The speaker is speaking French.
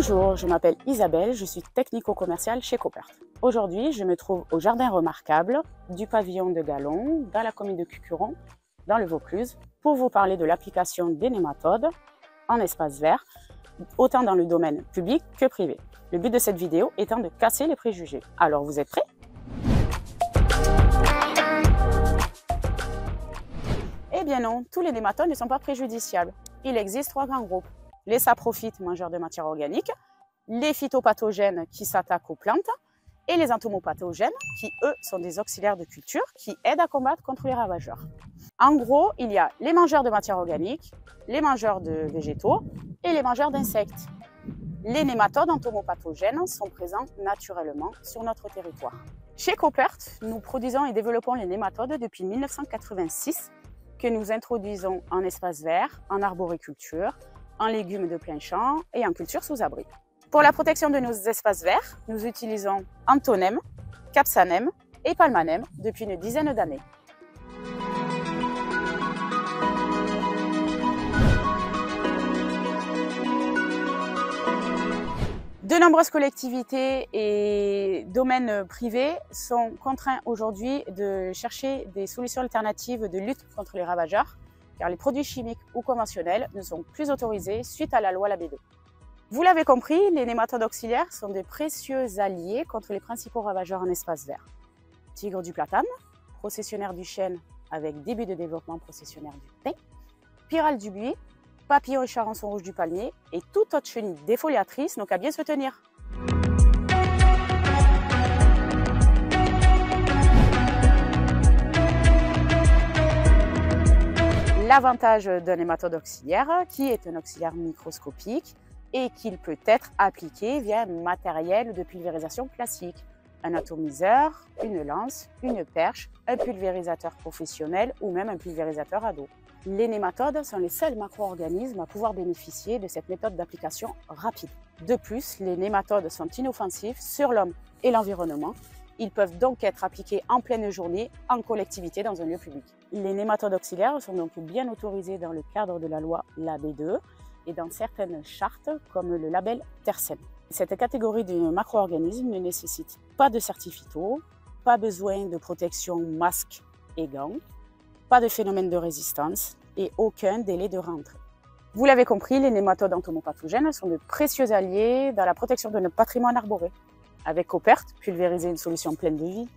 Bonjour, je m'appelle Isabelle, je suis technico-commerciale chez Coopert. Aujourd'hui, je me trouve au jardin remarquable du pavillon de Gallon, dans la commune de Cucuron, dans le Vaucluse, pour vous parler de l'application des nématodes en espace vert, autant dans le domaine public que privé. Le but de cette vidéo étant de casser les préjugés. Alors, vous êtes prêts? Eh bien non, tous les nématodes ne sont pas préjudiciables. Il existe trois grands groupes. Les saprophytes, mangeurs de matière organique, les phytopathogènes qui s'attaquent aux plantes et les entomopathogènes qui, eux, sont des auxiliaires de culture qui aident à combattre contre les ravageurs. En gros, il y a les mangeurs de matière organique, les mangeurs de végétaux et les mangeurs d'insectes. Les nématodes entomopathogènes sont présents naturellement sur notre territoire. Chez Coopert, nous produisons et développons les nématodes depuis 1986 que nous introduisons en espace vert, en arboriculture, en légumes de plein champ et en culture sous abri. Pour la protection de nos espaces verts, nous utilisons Antonème, Capsanème et Palmanème depuis une dizaine d'années. De nombreuses collectivités et domaines privés sont contraints aujourd'hui de chercher des solutions alternatives de lutte contre les ravageurs, car les produits chimiques ou conventionnels ne sont plus autorisés suite à la loi Labé 2. Vous l'avez compris, les nématodes auxiliaires sont de précieux alliés contre les principaux ravageurs en espace vert. Tigre du platane, processionnaire du chêne avec début de développement processionnaire du pin, pyrale du buis, papillon et charançon rouge du palmier et toute autre chenille défoliatrice n'ont qu'à bien se tenir. L'avantage d'un nématode auxiliaire, qui est un auxiliaire microscopique et qu'il peut être appliqué via un matériel de pulvérisation classique, un atomiseur, une lance, une perche, un pulvérisateur professionnel ou même un pulvérisateur à dos. Les nématodes sont les seuls macro-organismes à pouvoir bénéficier de cette méthode d'application rapide. De plus, les nématodes sont inoffensifs sur l'homme et l'environnement. Ils peuvent donc être appliqués en pleine journée, en collectivité, dans un lieu public. Les nématodes auxiliaires sont donc bien autorisés dans le cadre de la loi Labé 2 et dans certaines chartes comme le label Tercem. Cette catégorie de macro-organismes ne nécessite pas de certificat, pas besoin de protection masque et gants, pas de phénomène de résistance et aucun délai de rentrée. Vous l'avez compris, les nématodes entomopathogènes sont de précieux alliés dans la protection de notre patrimoine arboré. Avec Coopert, pulvériser une solution pleine de vie.